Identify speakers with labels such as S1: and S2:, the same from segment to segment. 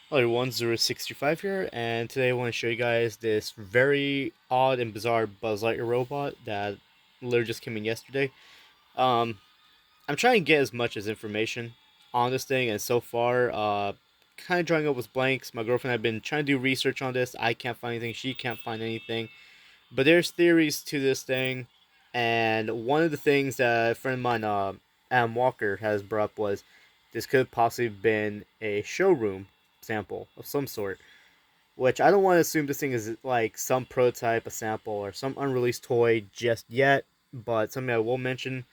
S1: Hello everyone, 065 here, and today I want to show you guys this very odd and bizarre Buzz Lightyear robot that literally just came in yesterday. Um, I'm trying to get as much as information on this thing, and so far, kind of drawing up with blanks. My girlfriend and I have been trying to do research on this. I can't find anything, she can't find anything, but there's theories to this thing, and one of the things that a friend of mine, Adam Walker, has brought up was this could possibly have been a showroom sample of some sort, which I don't want to assume this thing is like some prototype, a sample, or some unreleased toy just yet. But something I will mention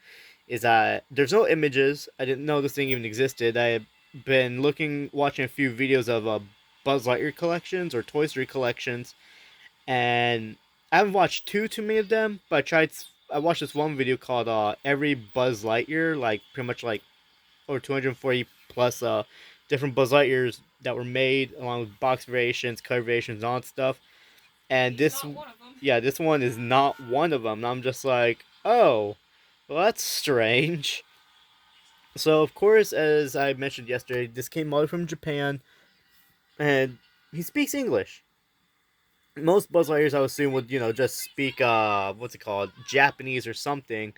S1: is that there's no images. I didn't know this thing even existed. I have been watching a few videos of Buzz Lightyear collections or Toy Story collections, and I haven't watched too many of them. But I watched this one video called "Every Buzz Lightyear," like pretty much like over 240 plus different Buzz Lightyears that were made, along with box variations, cover variations, and all that stuff. And
S2: He's not one of them.
S1: yeah, this one is not one of them. And I'm just like, oh, well, that's strange. So of course, as I mentioned yesterday, this came all from Japan, and he speaks English. Most Buzz Lightyears, I would assume, would just speak what's it called, Japanese or something,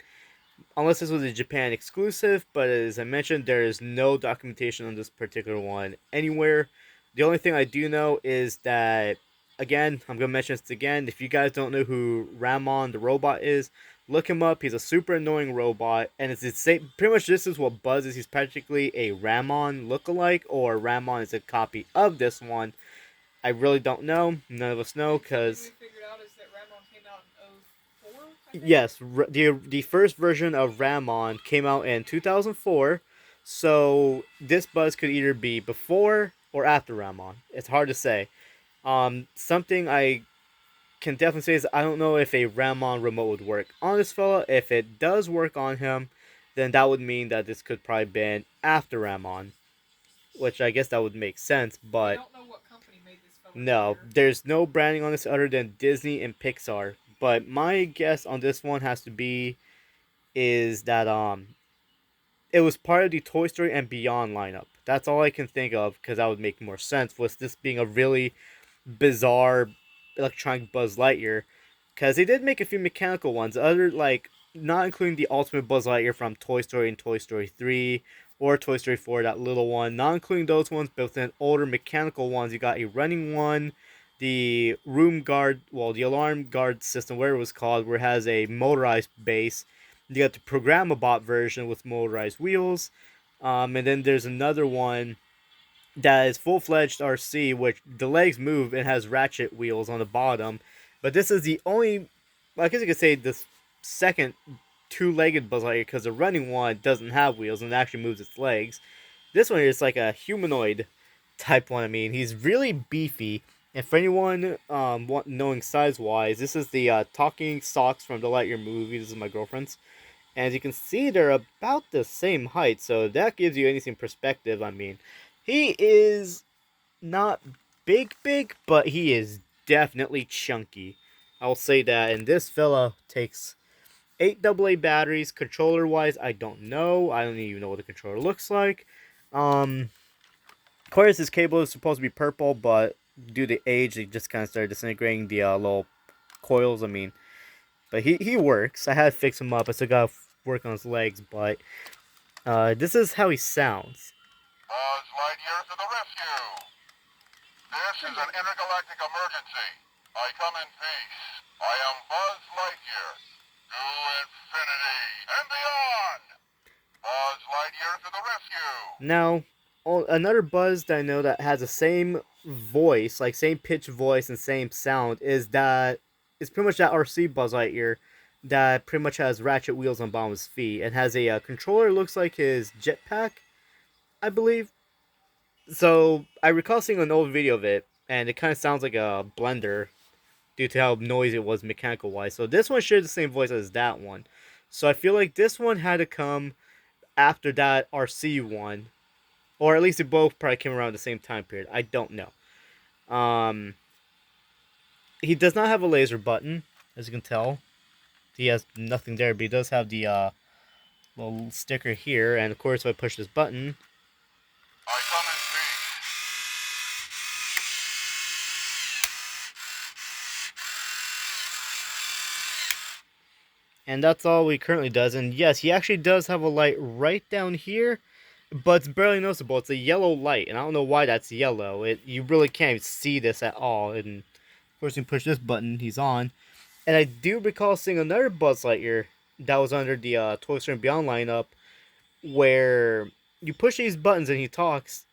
S1: unless this was a Japan exclusive, but as I mentioned, there is no documentation on this particular one anywhere. The only thing I do know is that, again, I'm going to mention this again. If you guys don't know who Ramon the robot is, look him up. He's a super annoying robot, and it's the same. Pretty much, this is what Buzz is. He's practically a Ramon lookalike, or Ramon is a copy of this one. I really don't know. None of us know
S2: The only thing
S1: because
S2: we figured out is that Ramon came out in '04, I think.
S1: yes, the first version of Ramon came out in 2004, so this buzz could either be before or after Ramon. It's hard to say. Something I can definitely say is I don't know if a Ramon remote would work on this fella. If it does work on him, then that would mean that this could probably been after Ramon, which I guess that would make sense.
S2: We
S1: But
S2: don't know what company made this fella
S1: no,
S2: either.
S1: there's no branding on this other than Disney and Pixar. But my guess on this one has to be is that it was part of the Toy Story and Beyond lineup. That's all I can think of because that would make more sense. Was this being a really bizarre electronic Buzz Lightyear? Because they did make a few mechanical ones, other like not including the Ultimate Buzz Lightyear from Toy Story and Toy Story 3 or Toy Story 4, that little one. Not including those ones, but then older mechanical ones. You got a running one, the room guard, well, the alarm guard system, where it was called, where it has a motorized base. You got the programmable version with motorized wheels, and then there's another one that is full fledged RC, which the legs move and has ratchet wheels on the bottom. But this is the only, well, I guess you could say, the second two-legged Buzz Lightyear, because the running one doesn't have wheels and actually moves its legs. This one is like a humanoid type one. I mean, he's really beefy. And for anyone knowing size wise, this is the talking socks from the Lightyear movie. This is my girlfriend's. And as you can see, they're about the same height, so that gives you anything perspective. I mean, he is not big, but he is definitely chunky. I'll say that. And this fella takes 8 AA batteries. Controller wise, I don't know. I don't even know what the controller looks like. Of course, his cable is supposed to be purple, but due to age, they just kind of started disintegrating the little coils. I mean, but he works. I had to fix him up. I still got to work on his legs, but this is how he sounds.
S3: Buzz Lightyear to the rescue! This is an intergalactic emergency. I come in peace. I am Buzz Lightyear. To infinity and beyond! Buzz Lightyear to the rescue!
S1: Now, another Buzz that I know that has the same voice, like same pitch voice and same sound, is that it's pretty much that RC Buzz Lightyear that pretty much has ratchet wheels on bottom of his feet and has a controller looks like his jetpack, I believe. So I recall seeing an old video of it, and it kind of sounds like a blender due to how noisy it was mechanical wise. So this one shares the same voice as that one. So I feel like this one had to come after that RC one, or at least they both probably came around the same time period. I don't know. Um, he does not have a laser button, as you can tell. He has nothing there, but he does have the little sticker here. And of course, if I push this button,
S3: I come in peace.
S1: And that's all he currently does. And yes, he actually does have a light right down here, but it's barely noticeable. It's a yellow light, and I don't know why that's yellow. You really can't see this at all. And of course, you push this button, he's on. And I do recall seeing another Buzz Lightyear that was under the Toy Story Beyond lineup, where you push these buttons and he talks.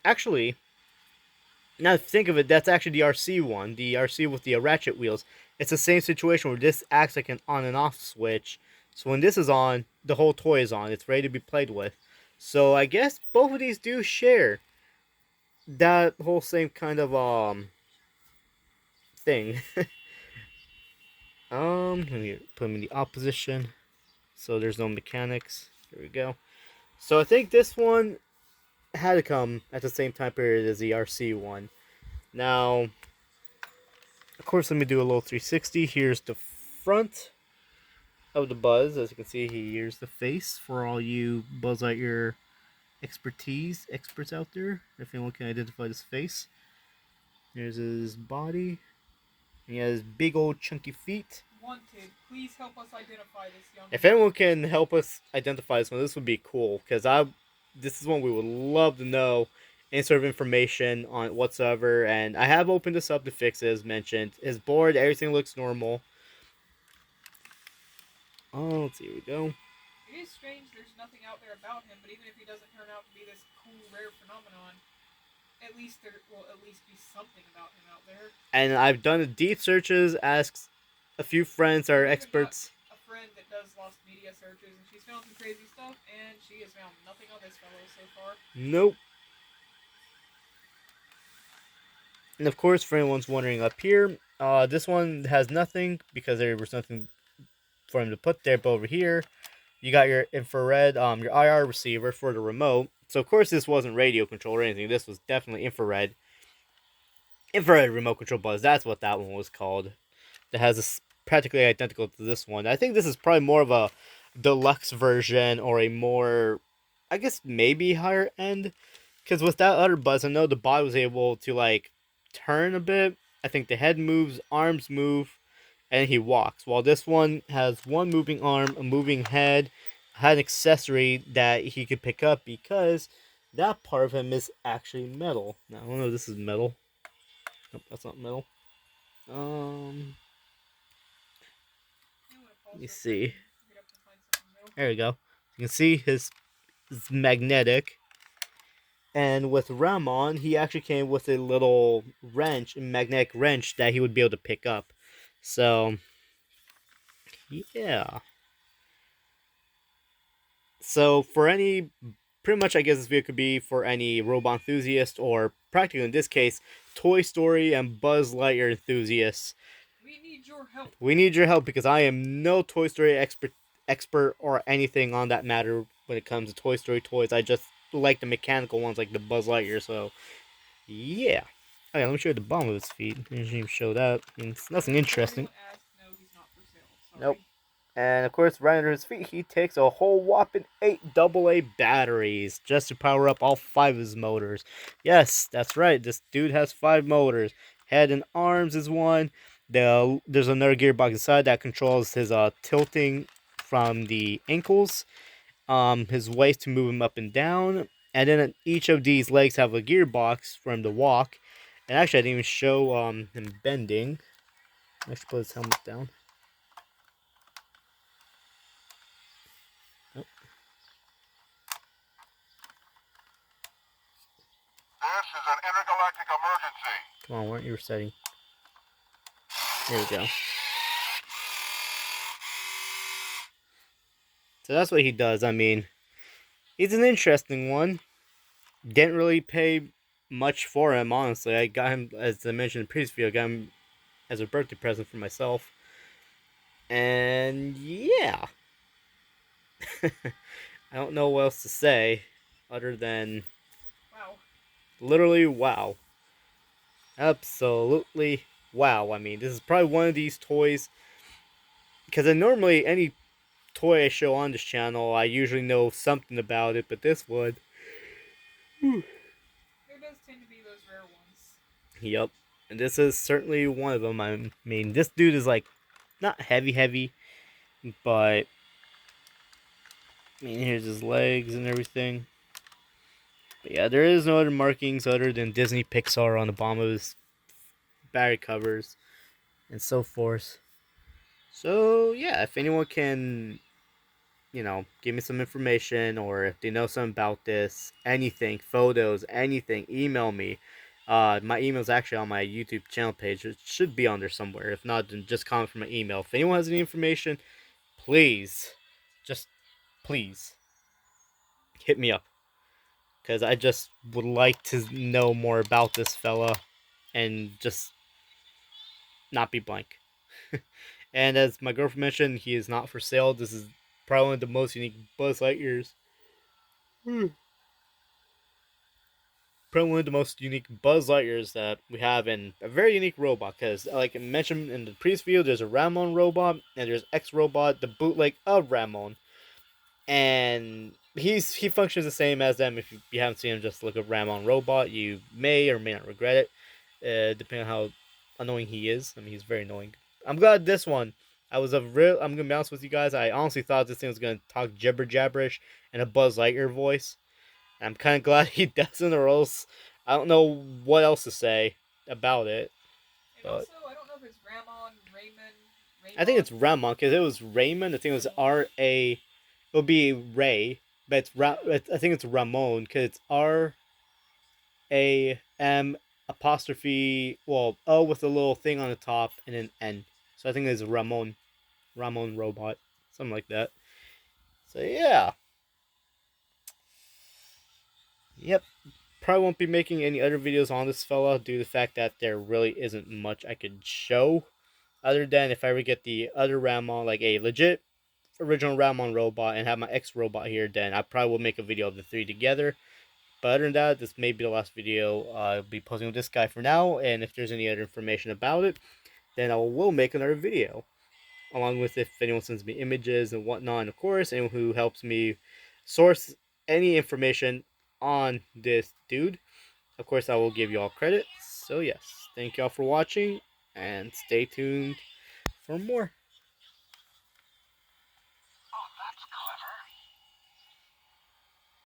S1: Actually, now to think of it, that's actually the RC one, the RC with the ratchet wheels. It's the same situation where this acts like an on and off switch. So when this is on, the whole toy is on. It's ready to be played with. So I guess both of these do share that whole same kind of thing. Let me put them in the opposition. So there's no mechanics. There we go. So I think this one had to come at the same time period as the RC one. Now, of course, let me do a little 360. Here's the front of the Buzz. As you can see, here's the face for all you Buzz Lightyear experts out there. If anyone can identify this face. There's his body. He has big old chunky feet.
S2: Wanted, please help us identify this young
S1: If
S2: man.
S1: anyone can help us identify this one, this would be cool because this is one we would love to know any sort of information on it whatsoever. And I have opened this up to fix it, as mentioned. His board, everything looks normal. Oh, let's see, here we go.
S2: It is strange there's nothing out there about him, but even if he doesn't turn out to be this cool, rare phenomenon, at least there will at least be something about him out there.
S1: And I've done deep searches, asked a few friends that are
S2: I've even
S1: experts.
S2: got a friend that does lost media searches, and she's found some crazy stuff, and she has found nothing on this fellow so far.
S1: Nope. And of course, for anyone's wondering up here, this one has nothing because there was nothing for him to put there. But over here, you got your infrared, your IR receiver for the remote. So of course, this wasn't radio control or anything. This was definitely infrared. Infrared remote control Buzz. That's what that one was called. That has this practically identical to this one. I think this is probably more of a deluxe version or a more, I guess maybe higher end. Because with that other Buzz, I know the body was able to like turn a bit. I think the head moves, arms move, and he walks. While this one has one moving arm, a moving head, had an accessory that he could pick up because that part of him is actually metal. Now I don't know if this is metal. Nope, that's not metal. Let me see. There we go. You can see his magnetic. And with Ramon, he actually came with a little wrench, a magnetic wrench that he would be able to pick up. So, yeah. So, for any, pretty much I guess this video could be for any robot enthusiast or practically in this case, Toy Story and Buzz Lightyear enthusiasts.
S2: We need your help.
S1: We need your help because I am no Toy Story expert or anything on that matter when it comes to Toy Story toys. I just like the mechanical ones like the Buzz Lightyear, so yeah. Okay, let me show you the bottom of his feet. I didn't even show that. It's nothing interesting.
S2: No, he's not for sale. Sorry.
S1: Nope. And of course, right under his feet, he takes a whole whopping 8 AA batteries just to power up all 5 of his motors. Yes, that's right. This dude has 5 motors. Head and arms is one. There's another gearbox inside that controls his tilting from the ankles, his waist to move him up and down, and then each of these legs have a gearbox for him to walk. And actually, I didn't even show him bending. Let's put his helmet down. Oh.
S3: This is an intergalactic emergency.
S1: Come on, weren't you resetting? There we go. So that's what he does. I mean, he's an interesting one. Didn't really pay much for him, honestly. I got him, as I mentioned in the previous video, I got him as a birthday present for myself. And yeah. I don't know what else to say other than
S2: Wow.
S1: literally wow. Absolutely wow. I mean, this is probably one of these toys, because normally any toy I show on this channel, I usually know something about it, but this one,
S2: There does tend to be those rare ones.
S1: yep. And this is certainly one of them. I mean, this dude is like not heavy, But I mean, here's his legs and everything. But yeah, there is no other markings other than Disney Pixar on the bottom of his battery covers and so forth. So yeah, if anyone can, give me some information, or if they know something about this, anything, photos, anything, email me. My email is actually on my YouTube channel page. It should be on there somewhere. If not, then just comment from my email. If anyone has any information, please, just please hit me up, because I just would like to know more about this fella and just not be blank. And as my girlfriend mentioned, he is not for sale. This is probably one of the most unique Buzz Lightyears. Probably one of the most unique Buzz Lightyears that we have, in a very unique robot. Because, like I mentioned in the previous video, there's a Ramon robot and there's X robot, the bootleg of Ramon, and he functions the same as them. If you haven't seen him, just look at Ramon robot. You may or may not regret it, depending on how annoying he is. I mean, he's very annoying. I'm glad this one. I'm gonna be honest with you guys. I honestly thought this thing was gonna talk jabberish in a Buzz Lightyear voice. I'm kind of glad he doesn't, or else I don't know what else to say about it.
S2: And
S1: But
S2: also, I don't know if it's Ramon, Raymond,
S1: I think it's
S2: Raymond.
S1: Ramon, because it was Raymond. I think it was R-A. It would be Ray, but I think it's Ramon, because it's R-A-M apostrophe, well, O with a little thing on the top and an N. So I think it's Ramon robot, something like that. So yeah, yep. Probably won't be making any other videos on this fella due to the fact that there really isn't much I could show. Other than if I ever get the other Ramon, like a legit original Ramon robot, and have my X robot here, then I probably will make a video of the three together. But other than that, this may be the last video I'll be posting with this guy for now. And if there's any other information about it, then I will make another video. Along with if anyone sends me images and whatnot. And of course, anyone who helps me source any information on this dude. Of course, I will give you all credit. So yes, thank you all for watching, and stay tuned for more.